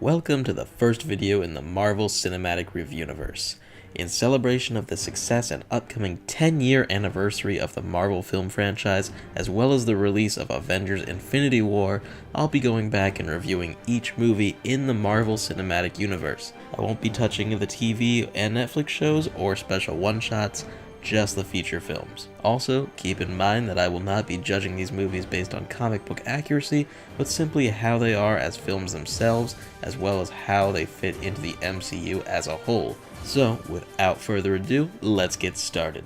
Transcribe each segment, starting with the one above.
Welcome to the first video in the Marvel Cinematic Review-Niverse. In celebration of the success and upcoming 10-year anniversary of the Marvel film franchise, as well as the release of Avengers Infinity War, I'll be going back and reviewing each movie in the Marvel Cinematic Universe. I won't be touching the TV and Netflix shows or special one-shots, just the feature films. Also, keep in mind that I will not be judging these movies based on comic book accuracy, but simply how they are as films themselves, as well as how they fit into the MCU as a whole. So, without further ado, let's get started.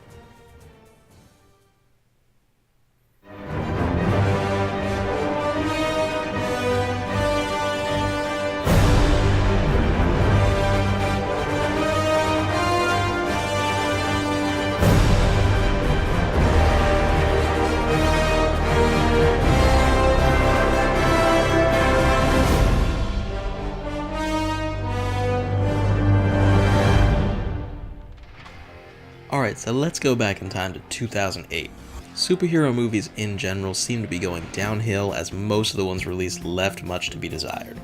Alright, so let's go back in time to 2008. Superhero movies in general seem to be going downhill as most of the ones released left much to be desired.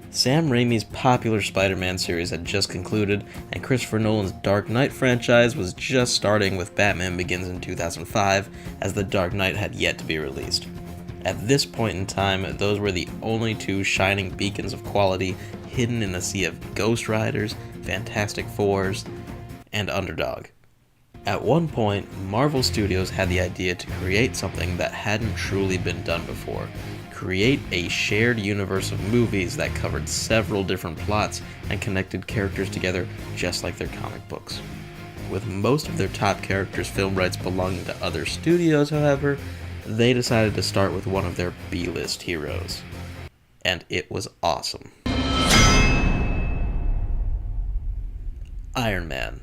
Sam Raimi's popular Spider-Man series had just concluded, and Christopher Nolan's Dark Knight franchise was just starting with Batman Begins in 2005, as The Dark Knight had yet to be released. At this point in time, those were the only two shining beacons of quality hidden in a sea of Ghost Riders, Fantastic Fours, and Underdog. At one point, Marvel Studios had the idea to create something that hadn't truly been done before. Create a shared universe of movies that covered several different plots and connected characters together just like their comic books. With most of their top characters' film rights belonging to other studios, however, they decided to start with one of their B-list heroes. And it was awesome. Iron Man.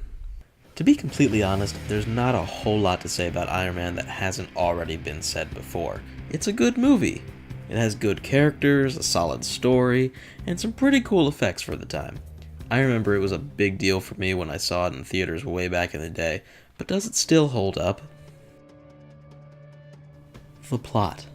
To be completely honest, there's not a whole lot to say about Iron Man that hasn't already been said before. It's a good movie. It has good characters, a solid story, and some pretty cool effects for the time. I remember it was a big deal for me when I saw it in theaters way back in the day, but does it still hold up? The plot.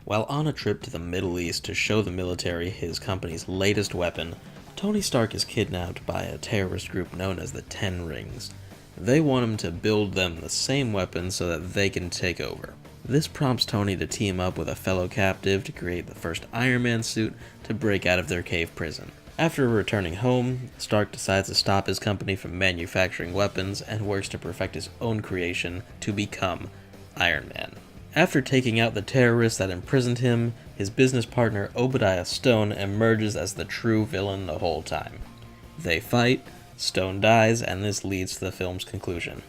While on a trip to the Middle East to show the military his company's latest weapon, Tony Stark is kidnapped by a terrorist group known as the Ten Rings. They want him to build them the same weapon so that they can take over. This prompts Tony to team up with a fellow captive to create the first Iron Man suit to break out of their cave prison. After returning home, Stark decides to stop his company from manufacturing weapons and works to perfect his own creation to become Iron Man. After taking out the terrorists that imprisoned him, his business partner Obadiah Stone emerges as the true villain the whole time. They fight, Stone dies, and this leads to the film's conclusion.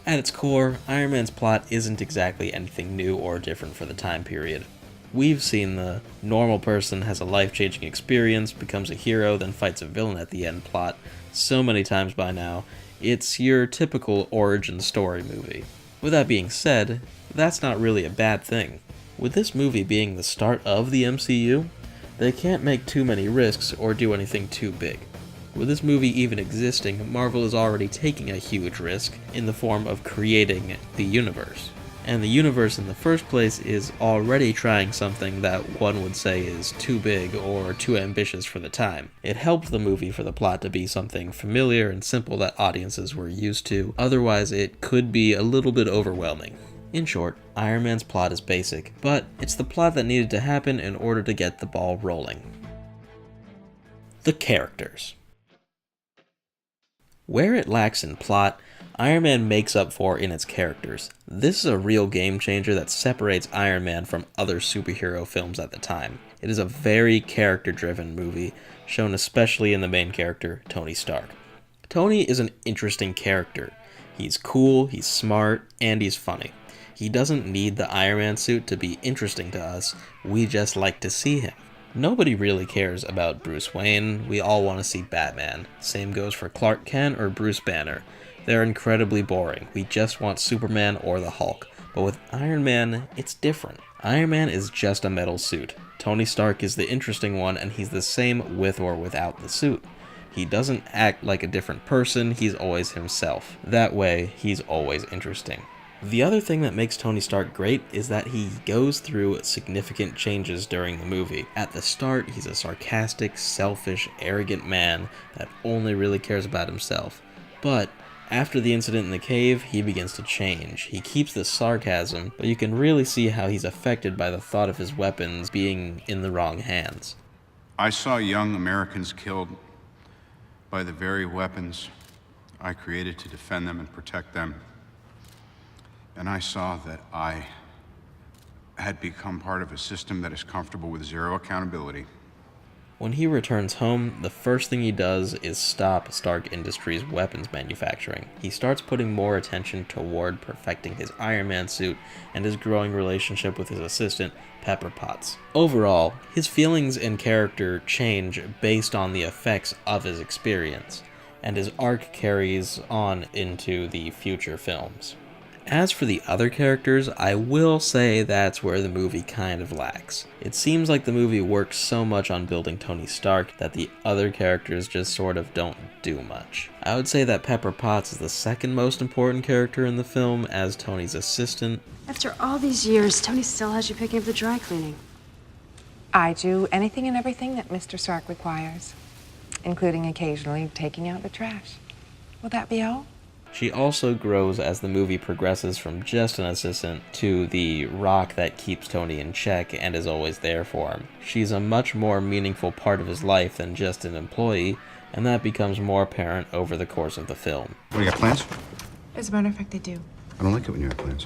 At its core, Iron Man's plot isn't exactly anything new or different for the time period. We've seen the normal person has a life-changing experience, becomes a hero, then fights a villain at the end plot so many times by now, it's your typical origin story movie. With that being said, that's not really a bad thing. With this movie being the start of the MCU, they can't make too many risks or do anything too big. With this movie even existing, Marvel is already taking a huge risk in the form of creating the universe. And the universe in the first place is already trying something that one would say is too big or too ambitious for the time. It helped the movie for the plot to be something familiar and simple that audiences were used to, otherwise it could be a little bit overwhelming. In short, Iron Man's plot is basic, but it's the plot that needed to happen in order to get the ball rolling. The characters. Where it lacks in plot, Iron Man makes up for in its characters. This is a real game changer that separates Iron Man from other superhero films at the time. It is a very character-driven movie, shown especially in the main character, Tony Stark. Tony is an interesting character. He's cool, he's smart, and he's funny. He doesn't need the Iron Man suit to be interesting to us, we just like to see him. Nobody really cares about Bruce Wayne, we all want to see Batman. Same goes for Clark Kent or Bruce Banner. They're incredibly boring, we just want Superman or the Hulk. But with Iron Man, it's different. Iron Man is just a metal suit. Tony Stark is the interesting one, and he's the same with or without the suit. He doesn't act like a different person, he's always himself. That way, he's always interesting. The other thing that makes Tony Stark great is that he goes through significant changes during the movie. At the start, he's a sarcastic, selfish, arrogant man that only really cares about himself. But after the incident in the cave, he begins to change. He keeps the sarcasm, but you can really see how he's affected by the thought of his weapons being in the wrong hands. I saw young Americans killed by the very weapons I created to defend them and protect them. And I saw that I had become part of a system that is comfortable with zero accountability. When he returns home, the first thing he does is stop Stark Industries' weapons manufacturing. He starts putting more attention toward perfecting his Iron Man suit and his growing relationship with his assistant, Pepper Potts. Overall, his feelings and character change based on the effects of his experience, and his arc carries on into the future films. As for the other characters, I will say that's where the movie kind of lacks. It seems like the movie works so much on building Tony Stark that the other characters just sort of don't do much. I would say that Pepper Potts is the second most important character in the film as Tony's assistant. After all these years, Tony still has you picking up the dry cleaning. I do anything and everything that Mr. Stark requires, including occasionally taking out the trash. Will that be all? She also grows as the movie progresses from just an assistant to the rock that keeps Tony in check and is always there for him. She's a much more meaningful part of his life than just an employee, and that becomes more apparent over the course of the film. What, you got plans? As a matter of fact, I do. I don't like it when you have plans.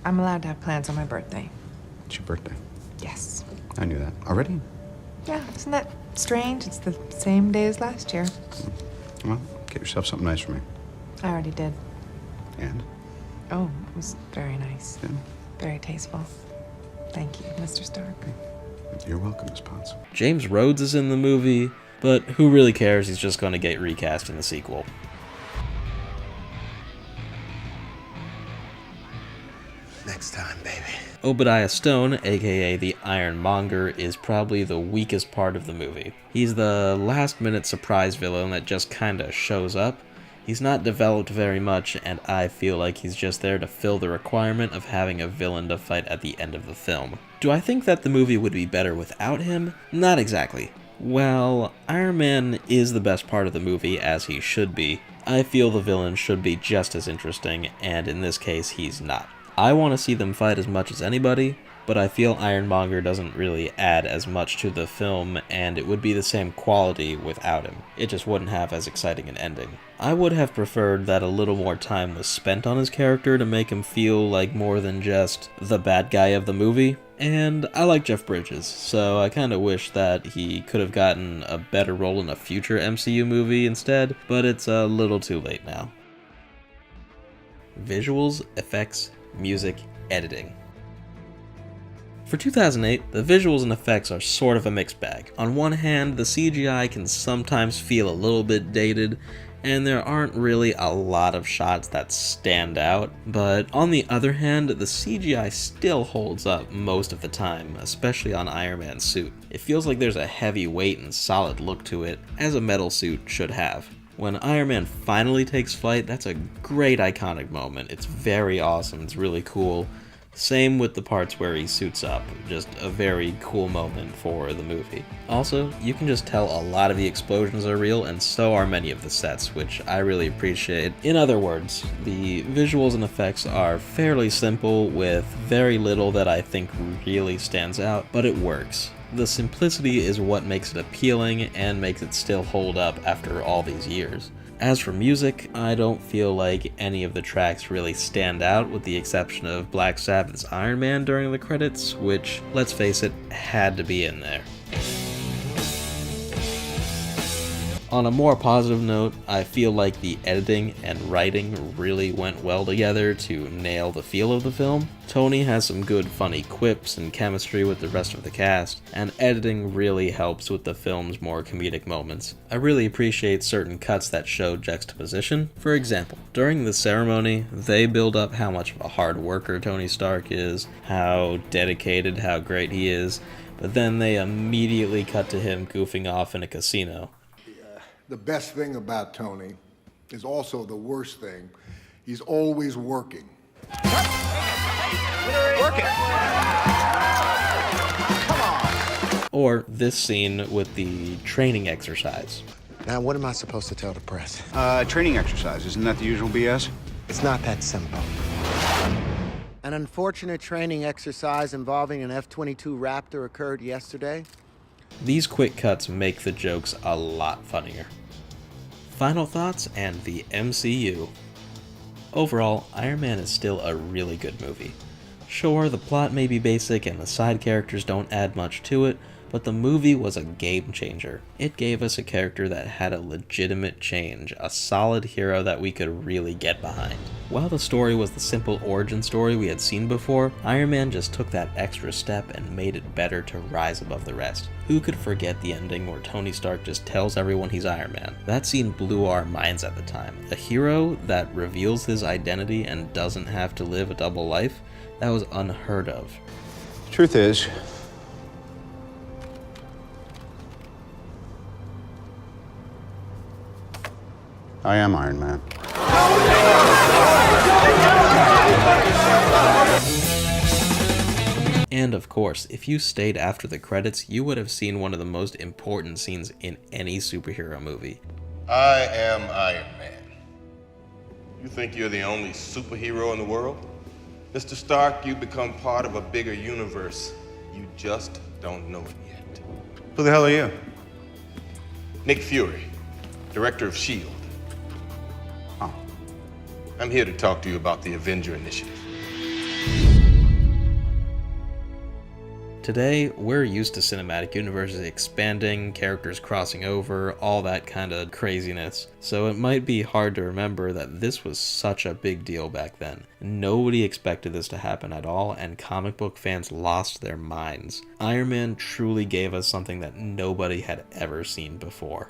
I'm allowed to have plans on my birthday. It's your birthday. Yes. I knew that. Already? Yeah, isn't that strange? It's the same day as last year. Well, get yourself something nice for me. I already did. And? Oh, it was very nice. Yeah. Very tasteful. Thank you, Mr. Stark. You're welcome, Miss Potts. James Rhodes is in the movie, but who really cares? He's just going to get recast in the sequel. Next time, baby. Obadiah Stone, aka the Ironmonger, is probably the weakest part of the movie. He's the last-minute surprise villain that just kinda shows up. He's not developed very much, and I feel like he's just there to fill the requirement of having a villain to fight at the end of the film. Do I think that the movie would be better without him? Not exactly. Well, Iron Man is the best part of the movie, as he should be. I feel the villain should be just as interesting, and in this case, he's not. I want to see them fight as much as anybody, but I feel Ironmonger doesn't really add as much to the film, and it would be the same quality without him. It just wouldn't have as exciting an ending. I would have preferred that a little more time was spent on his character to make him feel like more than just the bad guy of the movie, and I like Jeff Bridges, so I kinda wish that he could have gotten a better role in a future MCU movie instead, but it's a little too late now. Visuals, effects, music, editing. For 2008, the visuals and effects are sort of a mixed bag. On one hand, the CGI can sometimes feel a little bit dated, and there aren't really a lot of shots that stand out, but on the other hand, the CGI still holds up most of the time, especially on Iron Man's suit. It feels like there's a heavy weight and solid look to it, as a metal suit should have. When Iron Man finally takes flight, that's a great iconic moment. It's very awesome, it's really cool. Same with the parts where he suits up, just a very cool moment for the movie. Also, you can just tell a lot of the explosions are real, and so are many of the sets, which I really appreciate. In other words, the visuals and effects are fairly simple, with very little that I think really stands out, but it works. The simplicity is what makes it appealing and makes it still hold up after all these years. As for music, I don't feel like any of the tracks really stand out with the exception of Black Sabbath's Iron Man during the credits, which, let's face it, had to be in there. On a more positive note, I feel like the editing and writing really went well together to nail the feel of the film. Tony has some good funny quips and chemistry with the rest of the cast, and editing really helps with the film's more comedic moments. I really appreciate certain cuts that show juxtaposition. For example, during the ceremony, they build up how much of a hard worker Tony Stark is, how dedicated, how great he is, but then they immediately cut to him goofing off in a casino. The best thing about Tony is also the worst thing. He's always working. Work it! Come on! Or this scene with the training exercise. Now, what am I supposed to tell the press? Training exercise, isn't that the usual BS? It's not that simple. An unfortunate training exercise involving an F-22 Raptor occurred yesterday. These quick cuts make the jokes a lot funnier. Final thoughts and the MCU. Overall, Iron Man is still a really good movie. Sure, the plot may be basic and the side characters don't add much to it, but the movie was a game changer. It gave us a character that had a legitimate change, a solid hero that we could really get behind. While the story was the simple origin story we had seen before, Iron Man just took that extra step and made it better to rise above the rest. Who could forget the ending where Tony Stark just tells everyone he's Iron Man? That scene blew our minds at the time. A hero that reveals his identity and doesn't have to live a double life? That was unheard of. Truth is, I am Iron Man. And of course, if you stayed after the credits, you would have seen one of the most important scenes in any superhero movie. I am Iron Man. You think you're the only superhero in the world? Mr. Stark, you've become part of a bigger universe. You just don't know it yet. Who the hell are you? Nick Fury, director of S.H.I.E.L.D. Oh. I'm here to talk to you about the Avenger Initiative. Today, we're used to cinematic universes expanding, characters crossing over, all that kind of craziness. So it might be hard to remember that this was such a big deal back then. Nobody expected this to happen at all, and comic book fans lost their minds. Iron Man truly gave us something that nobody had ever seen before.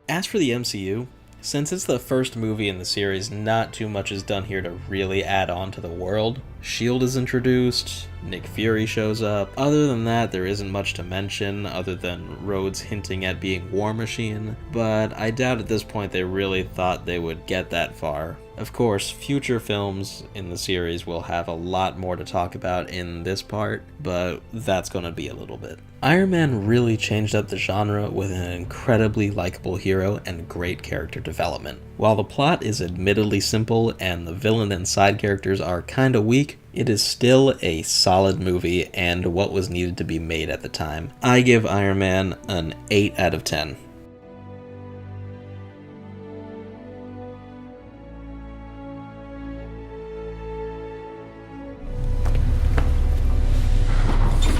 As for the MCU, since it's the first movie in the series, not too much is done here to really add on to the world. S.H.I.E.L.D. is introduced, Nick Fury shows up. Other than that, there isn't much to mention other than Rhodes hinting at being War Machine, but I doubt at this point they really thought they would get that far. Of course, future films in the series will have a lot more to talk about in this part, but that's gonna be a little bit. Iron Man really changed up the genre with an incredibly likable hero and great character development. While the plot is admittedly simple and the villain and side characters are kinda weak, it is still a solid movie and what was needed to be made at the time. I give Iron Man an 8 out of 10.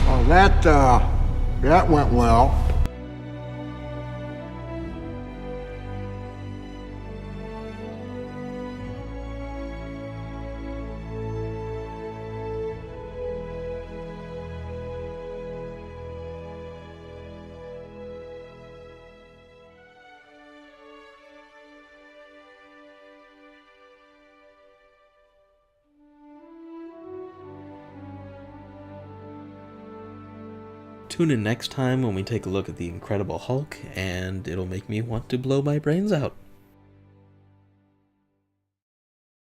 Oh, that went well. Tune in next time when we take a look at the Incredible Hulk, and it'll make me want to blow my brains out.